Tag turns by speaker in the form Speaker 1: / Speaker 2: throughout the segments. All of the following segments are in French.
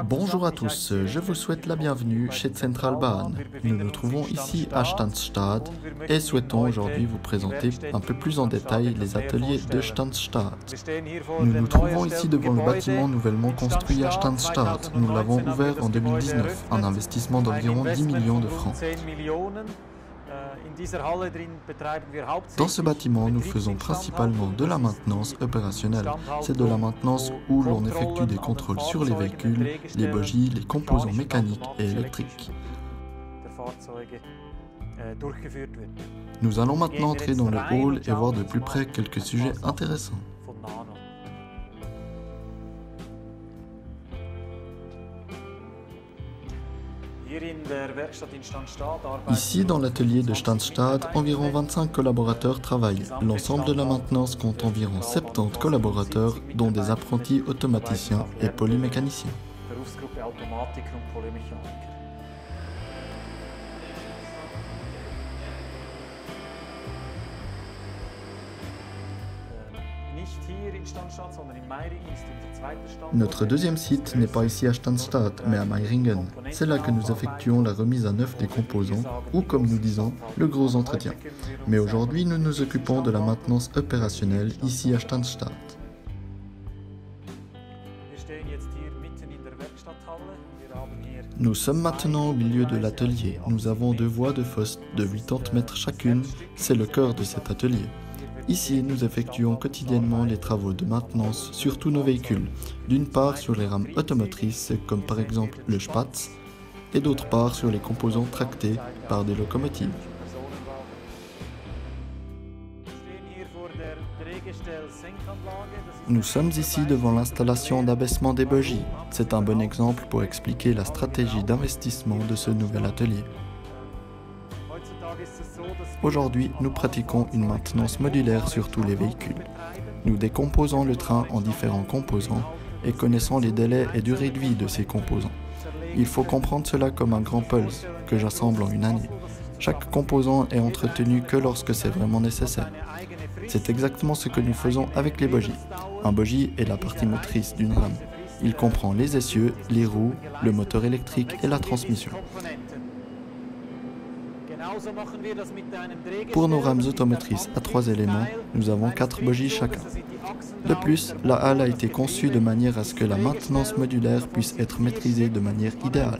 Speaker 1: Bonjour à tous, je vous souhaite la bienvenue chez Zentralbahn. Nous nous trouvons ici à Stansstad et souhaitons aujourd'hui vous présenter un peu plus en détail les ateliers de Stansstad. Nous nous trouvons ici devant le bâtiment nouvellement construit à Stansstad. Nous l'avons ouvert en 2019, un investissement d'environ 10 millions de francs. Dans ce bâtiment, nous faisons principalement de la maintenance opérationnelle. C'est de la maintenance où l'on effectue des contrôles sur les véhicules, les bogies, les composants mécaniques et électriques. Nous allons maintenant entrer dans le hall et voir de plus près quelques sujets intéressants. Ici, dans l'atelier de Stansstad, environ 25 collaborateurs travaillent. L'ensemble de la maintenance compte environ 70 collaborateurs, dont des apprentis automaticiens et polymécaniciens. Notre deuxième site n'est pas ici à Stansstad, mais à Meiringen. C'est là que nous effectuons la remise à neuf des composants, ou comme nous disons, le gros entretien. Mais aujourd'hui, nous nous occupons de la maintenance opérationnelle ici à Stansstad. Nous sommes maintenant au milieu de l'atelier. Nous avons deux voies de fosse de 80 mètres chacune. C'est le cœur de cet atelier. Ici, nous effectuons quotidiennement les travaux de maintenance sur tous nos véhicules, d'une part sur les rames automotrices comme par exemple le Spatz, et d'autre part sur les composants tractés par des locomotives. Nous sommes ici devant l'installation d'abaissement des bogies. C'est un bon exemple pour expliquer la stratégie d'investissement de ce nouvel atelier. Aujourd'hui, nous pratiquons une maintenance modulaire sur tous les véhicules. Nous décomposons le train en différents composants et connaissons les délais et durées de vie de ces composants. Il faut comprendre cela comme un grand pulse que j'assemble en une année. Chaque composant est entretenu que lorsque c'est vraiment nécessaire. C'est exactement ce que nous faisons avec les bogies. Un bogie est la partie motrice d'une rame. Il comprend les essieux, les roues, le moteur électrique et la transmission. Pour nos rames automotrices à 3 éléments, nous avons 4 bogies chacun. De plus, la halle a été conçue de manière à ce que la maintenance modulaire puisse être maîtrisée de manière idéale.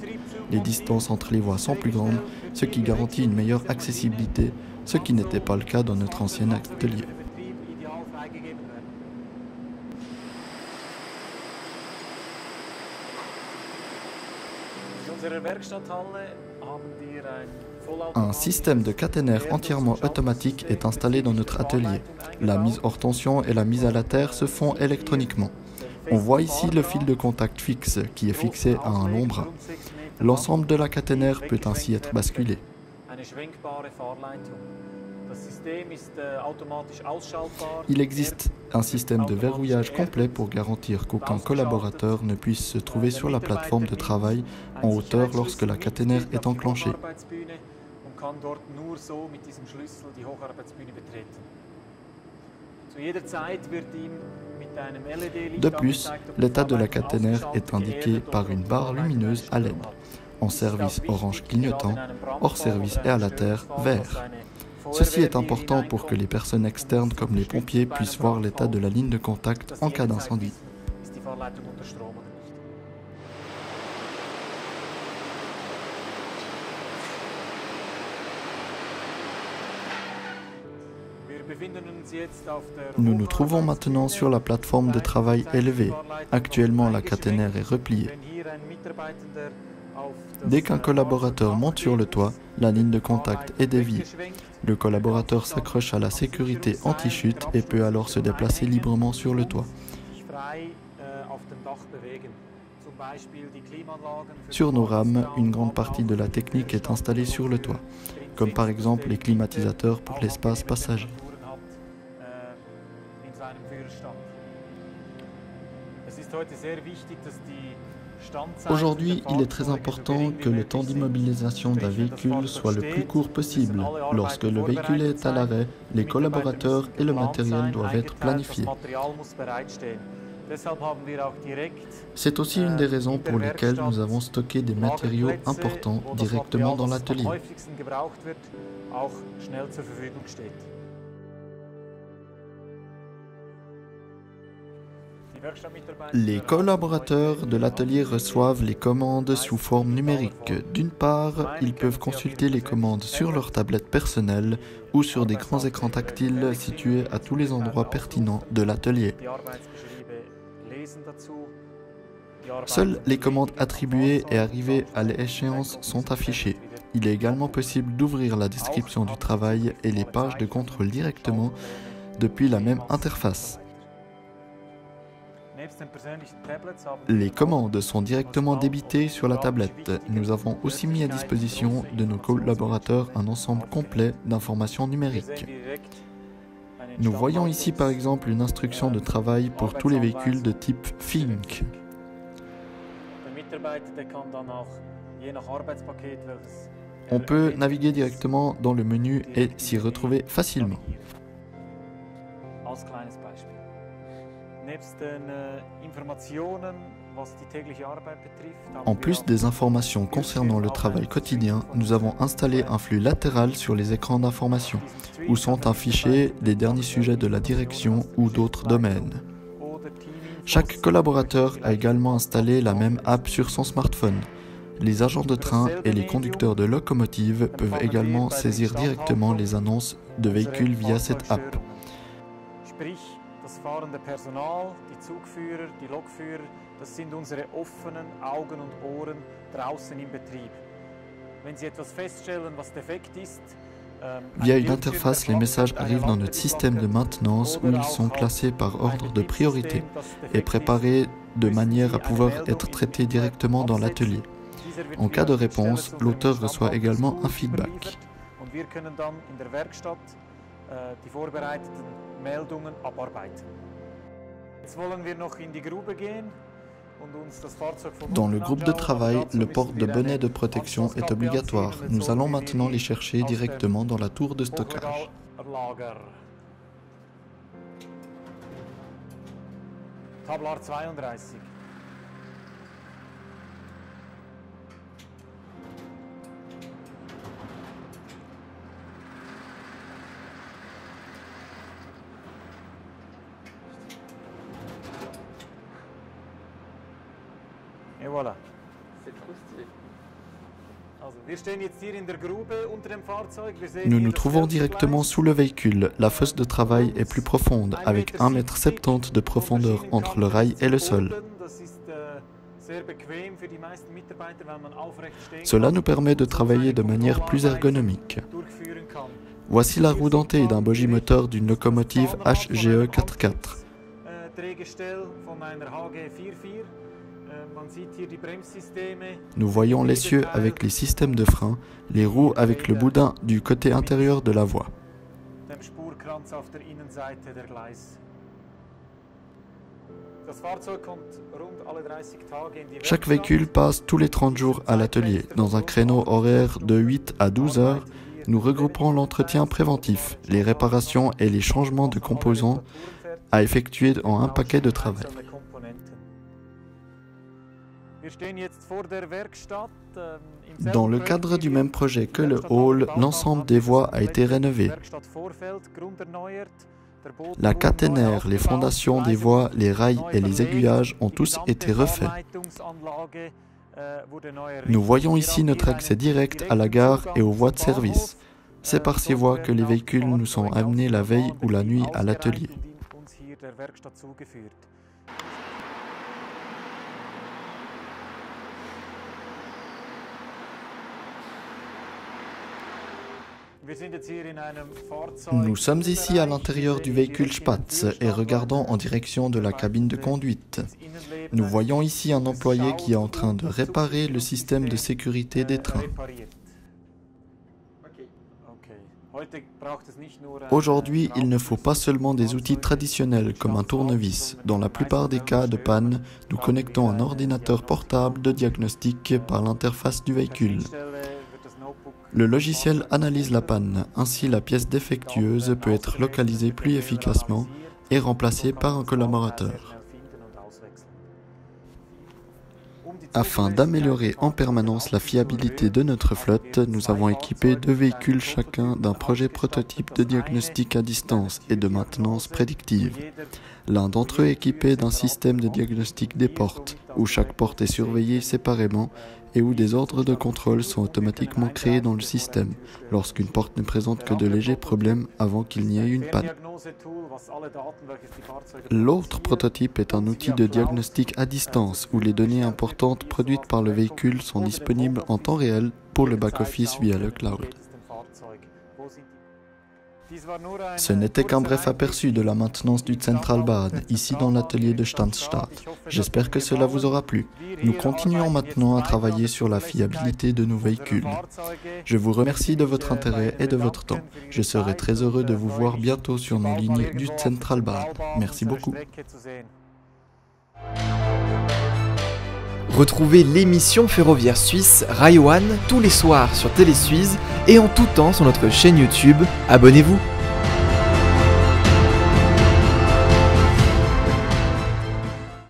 Speaker 1: Les distances entre les voies sont plus grandes, ce qui garantit une meilleure accessibilité, ce qui n'était pas le cas dans notre ancien atelier. Un système de caténaire entièrement automatique est installé dans notre atelier. La mise hors tension et la mise à la terre se font électroniquement. On voit ici le fil de contact fixe qui est fixé à un long bras. L'ensemble de la caténaire peut ainsi être basculé. Il existe un système de verrouillage complet pour garantir qu'aucun collaborateur ne puisse se trouver sur la plateforme de travail en hauteur lorsque la caténaire est enclenchée. De plus, l'état de la caténaire est indiqué par une barre lumineuse à LED. En service orange clignotant, hors service et à la terre vert. Ceci est important pour que les personnes externes comme les pompiers puissent voir l'état de la ligne de contact en cas d'incendie. Nous nous trouvons maintenant sur la plateforme de travail élevée. Actuellement, la caténaire est repliée. Dès qu'un collaborateur monte sur le toit, la ligne de contact est déviée. Le collaborateur s'accroche à la sécurité anti-chute et peut alors se déplacer librement sur le toit. Sur nos rames, une grande partie de la technique est installée sur le toit, comme par exemple les climatisateurs pour l'espace passager. Aujourd'hui, il est très important que le temps d'immobilisation d'un véhicule soit le plus court possible. Lorsque le véhicule est à l'arrêt, les collaborateurs et le matériel doivent être planifiés. C'est aussi une des raisons pour lesquelles nous avons stocké des matériaux importants directement dans l'atelier. Les collaborateurs de l'atelier reçoivent les commandes sous forme numérique. D'une part, ils peuvent consulter les commandes sur leur tablette personnelle ou sur des grands écrans tactiles situés à tous les endroits pertinents de l'atelier. Seules les commandes attribuées et arrivées à l'échéance sont affichées. Il est également possible d'ouvrir la description du travail et les pages de contrôle directement depuis la même interface. Les commandes sont directement débitées sur la tablette. Nous avons aussi mis à disposition de nos collaborateurs un ensemble complet d'informations numériques. Nous voyons ici par exemple une instruction de travail pour tous les véhicules de type Fink. On peut naviguer directement dans le menu et s'y retrouver facilement. En plus des informations concernant le travail quotidien, nous avons installé un flux latéral sur les écrans d'information, où sont affichés les derniers sujets de la direction ou d'autres domaines. Chaque collaborateur a également installé la même app sur son smartphone. Les agents de train et les conducteurs de locomotives peuvent également saisir directement les annonces de véhicules via cette app.
Speaker 2: Das fahrende Personal, die Zugführer, die Lokführer, das sind unsere offenen Augen und Ohren draußen im Betrieb. Wenn Sie etwas feststellen, was defekt ist,
Speaker 1: via une interface, les messages arrivent dans notre système de maintenance où ils sont classés par ordre de priorité et préparés de manière à pouvoir être traités directement dans l'atelier. En cas de réponse, l'auteur reçoit également un feedback.
Speaker 2: Die vorbereiteten Meldungen abarbeiten. Jetzt wollen wir noch in die Grube gehen und uns das Fahrzeug von
Speaker 1: Dans le groupe de travail, le port de bonnet de protection est obligatoire. Nous allons maintenant les chercher directement dans la tour de stockage.
Speaker 2: Tablar 32. Et voilà.
Speaker 3: C'est trop stylé.
Speaker 1: Nous nous trouvons directement sous le véhicule. La fosse de travail est plus profonde, avec 1,70 m de profondeur entre le rail et le sol. Cela nous permet de travailler de manière plus ergonomique. Voici la roue dentée d'un bogie moteur d'une locomotive HGE 4x4. Nous voyons l'essieu avec les systèmes de frein, les roues avec le boudin du côté intérieur de la voie. Chaque véhicule passe tous les 30 jours à l'atelier. Dans un créneau horaire de 8 à 12 heures, nous regroupons l'entretien préventif, les réparations et les changements de composants à effectuer en un paquet de travail. Dans le cadre du même projet que le hall, l'ensemble des voies a été rénové. La caténaire, les fondations des voies, les rails et les aiguillages ont tous été refaits. Nous voyons ici notre accès direct à la gare et aux voies de service. C'est par ces voies que les véhicules nous sont amenés la veille ou la nuit à l'atelier. Nous sommes ici à l'intérieur du véhicule Spatz et regardons en direction de la cabine de conduite. Nous voyons ici un employé qui est en train de réparer le système de sécurité des trains. Aujourd'hui, il ne faut pas seulement des outils traditionnels comme un tournevis. Dans la plupart des cas de panne, nous connectons un ordinateur portable de diagnostic par l'interface du véhicule. Le logiciel analyse la panne, ainsi la pièce défectueuse peut être localisée plus efficacement et remplacée par un collaborateur. Afin d'améliorer en permanence la fiabilité de notre flotte, nous avons équipé 2 véhicules chacun d'un projet prototype de diagnostic à distance et de maintenance prédictive. L'un d'entre eux est équipé d'un système de diagnostic des portes, où chaque porte est surveillée séparément et où des ordres de contrôle sont automatiquement créés dans le système, lorsqu'une porte ne présente que de légers problèmes avant qu'il n'y ait une panne. L'autre prototype est un outil de diagnostic à distance, où les données importantes produites par le véhicule sont disponibles en temps réel pour le back-office via le cloud. Ce n'était qu'un bref aperçu de la maintenance du Zentralbad, ici dans l'atelier de Stanzstadt. J'espère que cela vous aura plu. Nous continuons maintenant à travailler sur la fiabilité de nos véhicules. Je vous remercie de votre intérêt et de votre temps. Je serai très heureux de vous voir bientôt sur nos lignes du Zentralbad. Merci beaucoup.
Speaker 3: Retrouvez l'émission ferroviaire suisse Rail One tous les soirs sur Télé Suisse et en tout temps sur notre chaîne YouTube. Abonnez-vous!